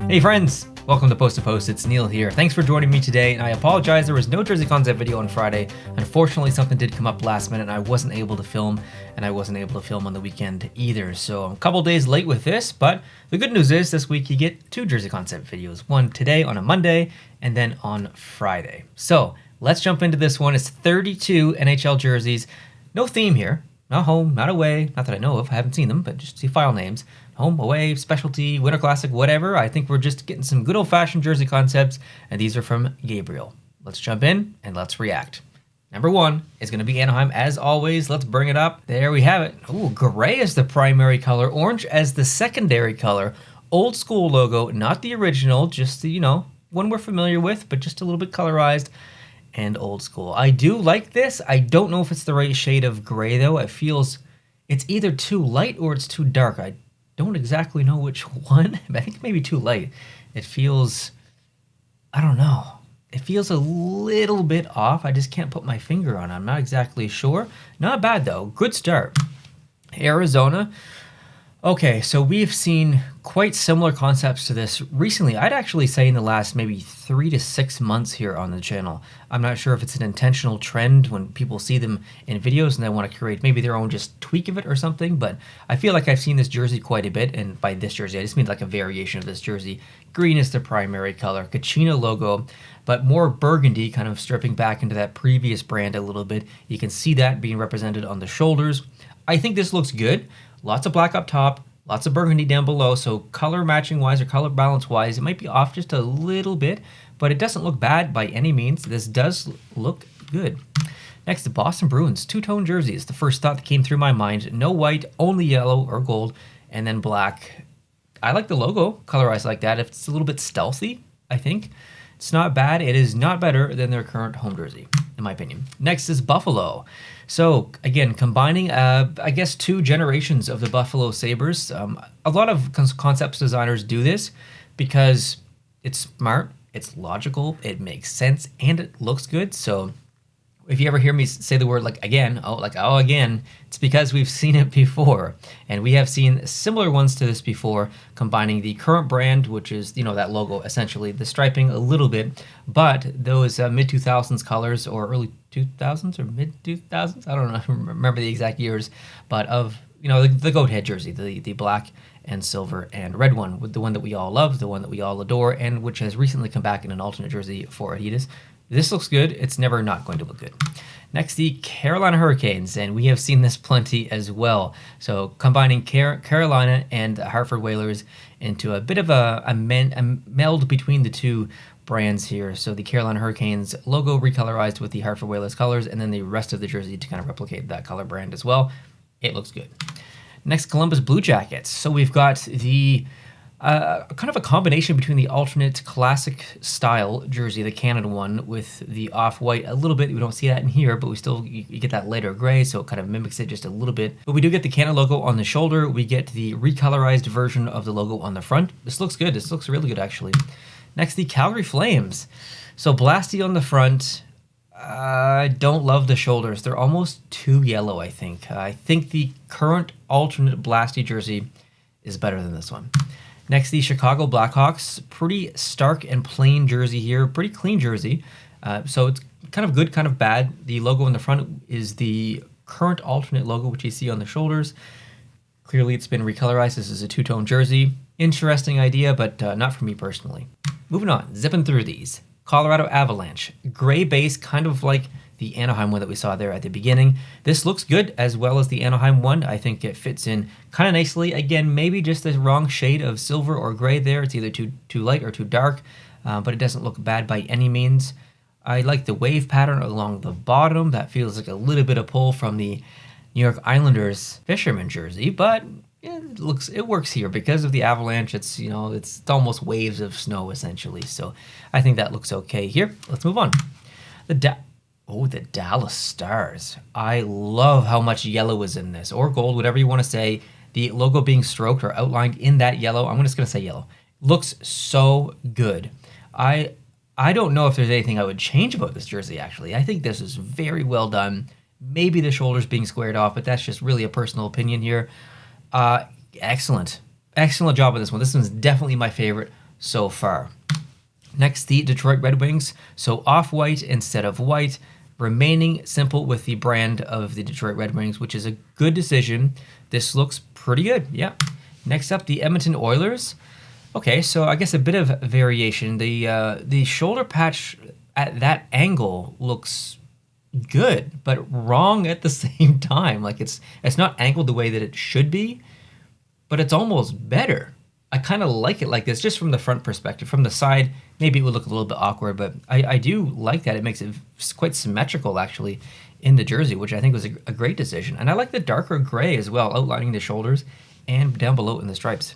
Hey friends, welcome to Post to Post. It's Neil here. Thanks for joining me today, and I apologize there was no Jersey Concept video on Friday. Unfortunately, something did come up last minute and I wasn't able to film, and I wasn't able to film on the weekend either. So I'm a couple days late with this, but the good news is this week you get two Jersey Concept videos. One today on a Monday, and then on Friday. So let's jump into this one. It's 32 NHL jerseys. No theme here. Not home, not away, not that I know of. I haven't seen them, but just see file names. Home, away, specialty, winter classic, whatever. I think we're just getting some good old-fashioned Jersey Concepts, and these are from Gabriel. Let's jump in and let's react. Number one is going to be Anaheim, as always. Let's bring it up. There we have it. Ooh, gray is the primary color, orange as the secondary color. Old school logo, not the original, just the, one we're familiar with, but just a little bit colorized and old school. I do like this. I don't know if it's the right shade of gray, though. It feels it's either too light or it's too dark. I don't exactly know which one. I think maybe too light. It feels, I don't know. It feels a little bit off. I just can't put my finger on it. I'm not exactly sure. Not bad, though. Good start. Arizona. Okay, so we've seen quite similar concepts to this recently. I'd actually say in the last maybe 3 to 6 months here on the channel. I'm not sure if it's an intentional trend when people see them in videos and they want to create maybe their own just tweak of it or something, but I feel like I've seen this jersey quite a bit, and by this jersey, I just mean like a variation of this jersey. Green is the primary color, Kachina logo, but more burgundy, kind of stripping back into that previous brand a little bit. You can see that being represented on the shoulders. I think this looks good. Lots of black up top, lots of burgundy down below, so color matching wise or color balance wise, it might be off just a little bit, but it doesn't look bad by any means. This does look good. Next, the Boston Bruins two-tone jerseys. The first thought that came through my mind, no white, only yellow or gold, and then black. I like the logo colorized like that. It's a little bit stealthy, I think. It's not bad. It is not better than their current home jersey, in my opinion. Next is Buffalo. So again, combining, I guess, 2 generations of the Buffalo Sabres. A lot of concepts designers do this because it's smart, it's logical, it makes sense, and it looks good. So if you ever hear me say the word again, it's because we've seen it before. And we have seen similar ones to this before, combining the current brand, which is, that logo, essentially, the striping a little bit, but those mid-2000s colors, or early 2000s or mid-2000s, I don't know, I don't remember the exact years, but of, the goat head jersey, the black and silver and red one, with the one that we all love, the one that we all adore, and which has recently come back in an alternate jersey for Adidas. This looks good. It's never not going to look good. Next, the Carolina Hurricanes, and we have seen this plenty as well. So combining Carolina and the Hartford Whalers into a bit of a meld between the two brands here. So the Carolina Hurricanes logo recolorized with the Hartford Whalers colors, and then the rest of the jersey to kind of replicate that color brand as well. It looks good. Next, Columbus Blue Jackets. So we've got the kind of a combination between the alternate classic style jersey, the Canada one, with the off-white a little bit. We don't see that in here, but we still, you get that lighter gray, so it kind of mimics it just a little bit. But we do get the Canada logo on the shoulder. We get the recolorized version of the logo on the front. This looks good. This looks really good, actually. Next, the Calgary Flames. So Blasty on the front. I don't love the shoulders. They're almost too yellow, I think. I think the current alternate Blasty jersey is better than this one. Next, the Chicago Blackhawks. Pretty stark and plain jersey here. Pretty clean jersey. So it's kind of good, kind of bad. The logo in the front is the current alternate logo, which you see on the shoulders. Clearly, it's been recolorized. This is a two-tone jersey. Interesting idea, but not for me personally. Moving on, zipping through these. Colorado Avalanche. Gray base, kind of like the Anaheim one that we saw there at the beginning. This looks good as well as the Anaheim one. I think it fits in kind of nicely. Again, maybe just the wrong shade of silver or gray there. It's either too light or too dark, but it doesn't look bad by any means. I like the wave pattern along the bottom. That feels like a little bit of pull from the New York Islanders fisherman jersey, but it works here because of the Avalanche. It's it's almost waves of snow essentially. So I think that looks okay here. Let's move on. The Dallas Stars. I love how much yellow is in this, or gold, whatever you want to say. The logo being stroked or outlined in that yellow. I'm just going to say yellow. Looks so good. I don't know if there's anything I would change about this jersey, actually. I think this is very well done. Maybe the shoulders being squared off, but that's just really a personal opinion here. Excellent. Excellent job on this one. This one's definitely my favorite so far. Next, the Detroit Red Wings. So off-white instead of white, remaining simple with the brand of the Detroit Red Wings, which is a good decision. This looks pretty good, yeah. Next up, the Edmonton Oilers. Okay, so I guess a bit of variation. The shoulder patch at that angle looks good, but wrong at the same time. Like it's not angled the way that it should be, but it's almost better. I kind of like it like this, just from the front perspective. From the side, maybe it would look a little bit awkward, but I do like that. It makes it quite symmetrical, actually, in the jersey, which I think was a great decision. And I like the darker gray as well, outlining the shoulders and down below in the stripes.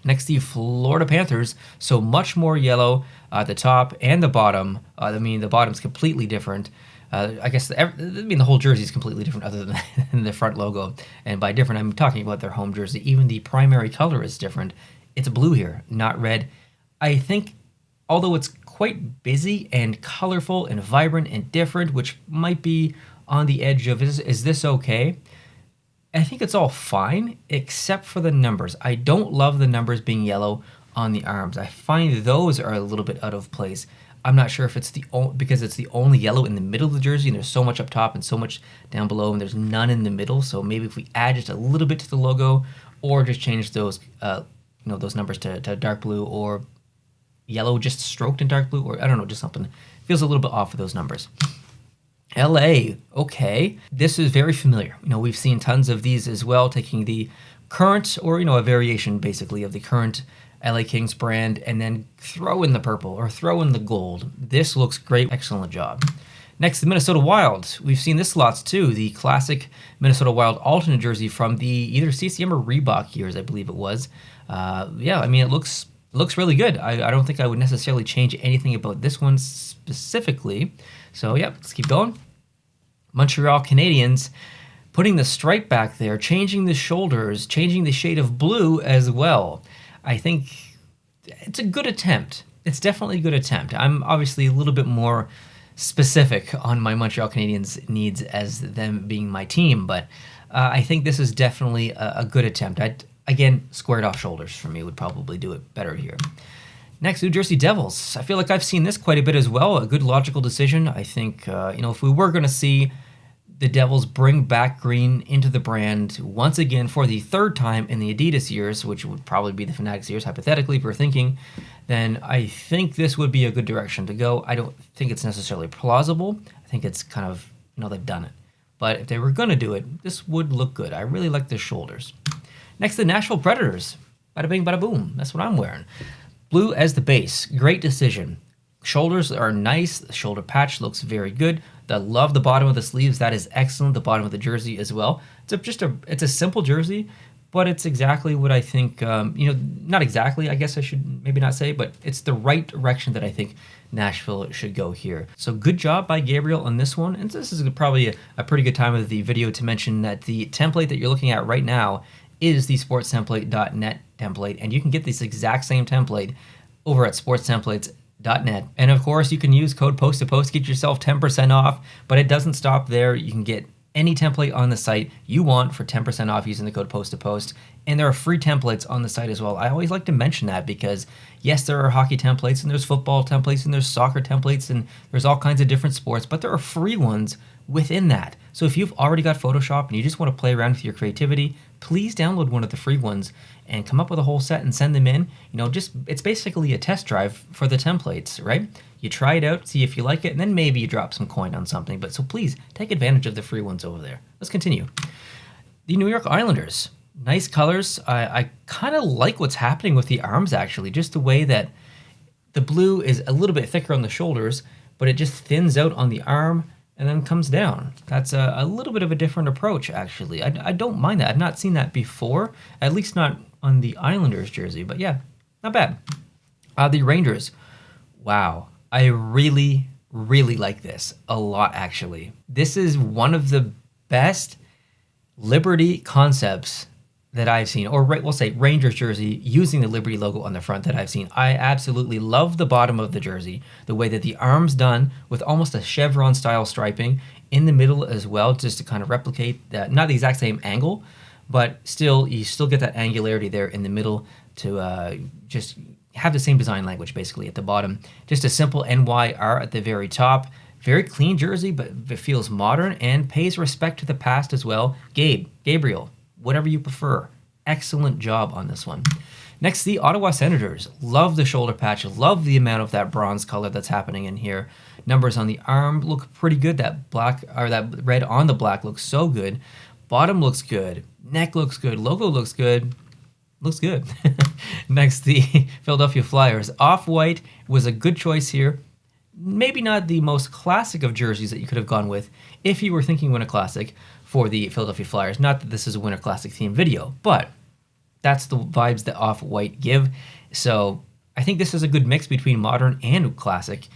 Next, the Florida Panthers. So much more yellow at the top and the bottom. I mean, the bottom's completely different. I guess the whole jersey is completely different other than the front logo. And by different, I'm talking about their home jersey. Even the primary color is different. It's blue here, not red. I think, although it's quite busy and colorful and vibrant and different, which might be on the edge of, is this okay? I think it's all fine, except for the numbers. I don't love the numbers being yellow on the arms. I find those are a little bit out of place. I'm not sure if it's because it's the only yellow in the middle of the jersey, and there's so much up top and so much down below, and there's none in the middle. So maybe if we add just a little bit to the logo, or just change those, those numbers to dark blue, or yellow just stroked in dark blue, or I don't know, just something feels a little bit off of those numbers. LA, okay, this is very familiar. We've seen tons of these as well, taking the current, or a variation basically of the current LA Kings brand, and then throw in the purple or throw in the gold. This looks great. Excellent job. Next, the Minnesota Wild. We've seen this lots too. The classic Minnesota Wild alternate jersey from the either CCM or Reebok years, I believe it was. Yeah, I mean, it looks really good. I don't think I would necessarily change anything about this one specifically. So yeah, let's keep going. Montreal Canadiens, putting the stripe back there, changing the shoulders, changing the shade of blue as well. I think it's a good attempt. It's definitely a good attempt. I'm obviously a little bit more specific on my Montreal Canadiens needs as them being my team, but I think this is definitely a good attempt. Again, squared off shoulders for me would probably do it better here. Next, New Jersey Devils. I feel like I've seen this quite a bit as well. A good logical decision. I think, if we were going to see the Devils bring back green into the brand once again for the third time in the Adidas years, which would probably be the Fanatics years, hypothetically, if we're thinking, then I think this would be a good direction to go. I don't think it's necessarily plausible. I think it's kind of, they've done it. But if they were going to do it, this would look good. I really like the shoulders. Next, the Nashville Predators. Bada bing, bada boom. That's what I'm wearing. Blue as the base. Great decision. Shoulders are nice. The shoulder patch looks very good. I love the bottom of the sleeves. That is excellent. The bottom of the jersey as well. It's a simple jersey, but it's exactly what I think, not exactly, I guess I should maybe not say, but it's the right direction that I think Nashville should go here. So good job by Gabriel on this one. And this is probably a pretty good time of the video to mention that the template that you're looking at right now is the sportstemplate.net template, and you can get this exact same template over at sportstemplates.net. And of course, you can use code post to post to get yourself 10% off, but it doesn't stop there. You can get any template on the site you want for 10% off using the code post to post. And there are free templates on the site as well. I always like to mention that because yes, there are hockey templates and there's football templates and there's soccer templates and there's all kinds of different sports, but there are free ones within that. So if you've already got Photoshop and you just want to play around with your creativity, please download one of the free ones and come up with a whole set and send them in. It's basically a test drive for the templates, right? You try it out, see if you like it, and then maybe you drop some coin on something. But so please take advantage of the free ones over there. Let's continue. The New York Islanders. Nice colors. I kind of like what's happening with the arms, actually. Just the way that the blue is a little bit thicker on the shoulders, but it just thins out on the arm and then comes down. That's a little bit of a different approach, actually. I don't mind that. I've not seen that before, at least not on the Islanders jersey, but yeah, not bad. The Rangers. Wow. I really, really like this a lot, actually. This is one of the best Liberty concepts that I've seen, or we'll say Rangers jersey using the Liberty logo on the front that I've seen. I absolutely love the bottom of the jersey, the way that the arm's done with almost a chevron style striping in the middle as well, just to kind of replicate that, not the exact same angle, but still, you still get that angularity there in the middle to just have the same design language basically at the bottom. Just a simple NYR at the very top. Very clean jersey, but it feels modern and pays respect to the past as well. Gabriel, whatever you prefer. Excellent job on this one. Next, the Ottawa Senators. Love the shoulder patch. Love the amount of that bronze color that's happening in here. Numbers on the arm look pretty good. That black, or that red on the black looks so good. Bottom looks good. Neck looks good. Logo looks good. Looks good. Next, the Philadelphia Flyers. Off-white was a good choice here. Maybe not the most classic of jerseys that you could have gone with if you were thinking Winter Classic for the Philadelphia Flyers. Not that this is a Winter Classic themed video, but that's the vibes that Off-White give. So I think this is a good mix between modern and classic.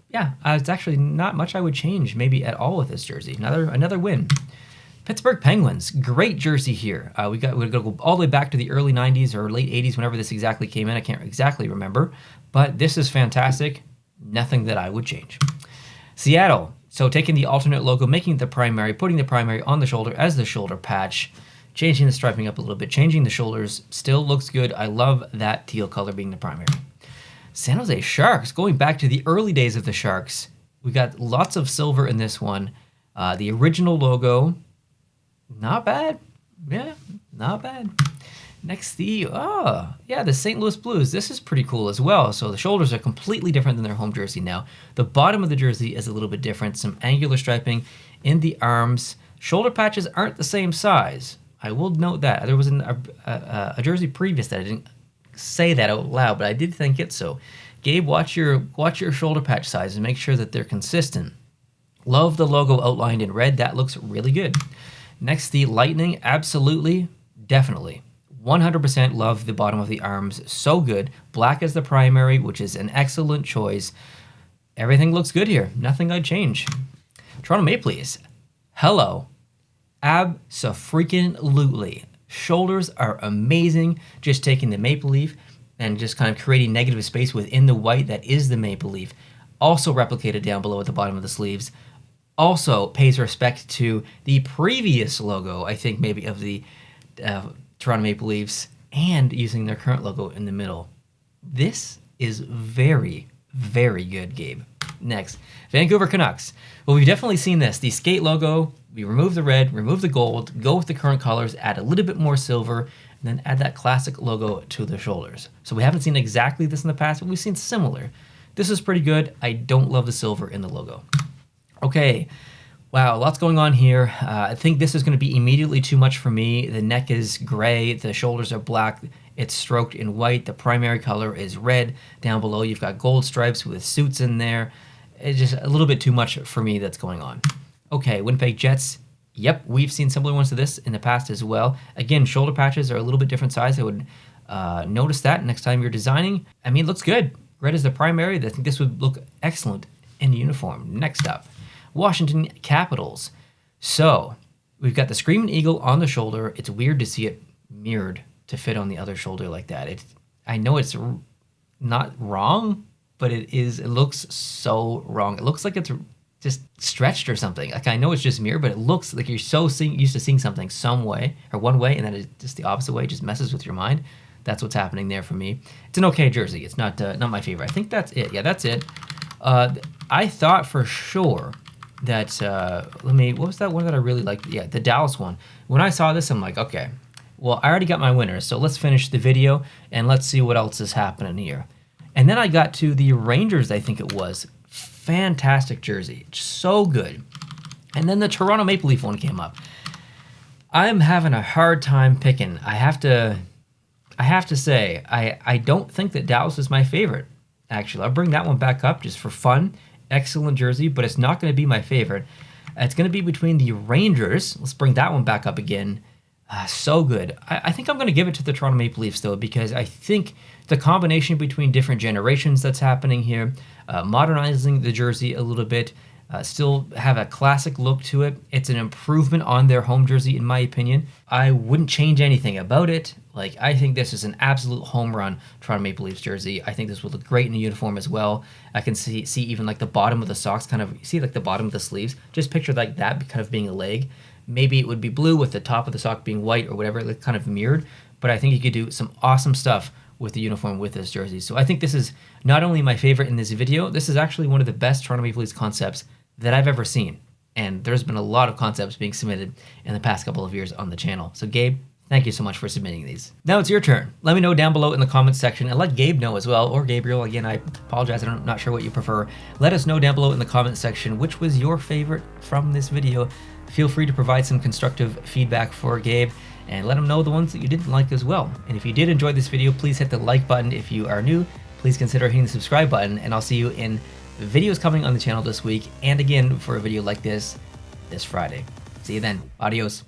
Yeah, it's actually not much I would change maybe at all with this jersey. Another win. Pittsburgh Penguins, great jersey here. We're gonna go all the way back to the early 90s or late 80s, whenever this exactly came in. I can't exactly remember, but this is fantastic. Nothing that I would change. Seattle, so taking the alternate logo, making it the primary, putting the primary on the shoulder as the shoulder patch, changing the striping up a little bit, changing the shoulders, still looks good. I love that teal color being the primary. San Jose Sharks, going back to the early days of the Sharks, we got lots of silver in this one. The original logo, not bad. Yeah, not bad. Next, the St. Louis Blues. This is pretty cool as well. So the shoulders are completely different than their home jersey now. The bottom of the jersey is a little bit different. Some angular striping in the arms. Shoulder patches aren't the same size. I will note that. There was a jersey previous that I didn't say that out loud, but I did think it. So, Gabe, watch your shoulder patch size and make sure that they're consistent. Love the logo outlined in red. That looks really good. Next, the Lightning. Absolutely, definitely. 100% love the bottom of the arms. So good. Black as the primary, which is an excellent choice. Everything looks good here. Nothing I'd change. Toronto Maple Leafs. Hello. Abso-freaking-lutely. Shoulders are amazing. Just taking the maple leaf and just kind of creating negative space within the white that is the maple leaf. Also replicated down below at the bottom of the sleeves. Also pays respect to the previous logo, I think maybe of the Toronto Maple Leafs, and using their current logo in the middle. This is very, very good, Gabe. Next, Vancouver Canucks. Well, we've definitely seen this. The skate logo, we remove the red, remove the gold, go with the current colors, add a little bit more silver, and then add that classic logo to the shoulders. So we haven't seen exactly this in the past, but we've seen similar. This is pretty good. I don't love the silver in the logo. Okay. Wow, lots going on here. I think this is going to be immediately too much for me. The neck is gray, the shoulders are black, it's stroked in white, the primary color is red. Down below you've got gold stripes with suits in there. It's just a little bit too much for me that's going on. Okay, Winnipeg Jets. Yep, we've seen similar ones to this in the past as well. Again, shoulder patches are a little bit different size. I would notice that next time you're designing. I mean, it looks good. Red is the primary. I think this would look excellent in uniform. Next up. Washington Capitals. So we've got the Screaming Eagle on the shoulder. It's weird to see it mirrored to fit on the other shoulder like that. I know it's not wrong, but it looks so wrong. It looks like it's just stretched or something. Like, I know it's just mirrored, but it looks like you're so used to seeing something some way or one way, and then it's just the opposite way. It just messes with your mind. That's what's happening there for me. It's an okay jersey. It's not my favorite. I think that's it. Yeah, that's it. I thought for sure that what was that one that I really liked? Yeah, the Dallas one. When I saw this, I'm like, okay, well, I already got my winners, so let's finish the video and let's see what else is happening here. And then I got to the Rangers, I think it was. Fantastic jersey, so good. And then the Toronto Maple Leaf one came up. I'm having a hard time picking. I have to say, I don't think that Dallas is my favorite. Actually, I'll bring that one back up just for fun. Excellent jersey, but it's not going to be my favorite. It's going to be between the Rangers. Let's bring that one back up again. So good. I think I'm going to give it to the Toronto Maple Leafs, though, because I think the combination between different generations that's happening here, modernizing the jersey a little bit, still have a classic look to it. It's an improvement on their home jersey, in my opinion. I wouldn't change anything about it. Like, I think this is an absolute home run Toronto Maple Leafs jersey. I think this would look great in a uniform as well. I can see even like the bottom of the socks, kind of, see like the bottom of the sleeves. Just picture like that kind of being a leg. Maybe it would be blue with the top of the sock being white or whatever, like kind of mirrored. But I think you could do some awesome stuff with the uniform with this jersey. So I think this is not only my favorite in this video, this is actually one of the best Toronto Maple Leafs concepts that I've ever seen. And there's been a lot of concepts being submitted in the past couple of years on the channel. So Gabe, thank you so much for submitting these. Now it's your turn. Let me know down below in the comments section, and let Gabe know as well, or Gabriel. Again, I apologize, I'm not sure what you prefer. Let us know down below in the comments section which was your favorite from this video. Feel free to provide some constructive feedback for Gabe, and let him know the ones that you didn't like as well. And if you did enjoy this video, please hit the like button. If you are new, please consider hitting the subscribe button, and I'll see you in videos coming on the channel this week, and again for a video like this Friday. See you then. Adios.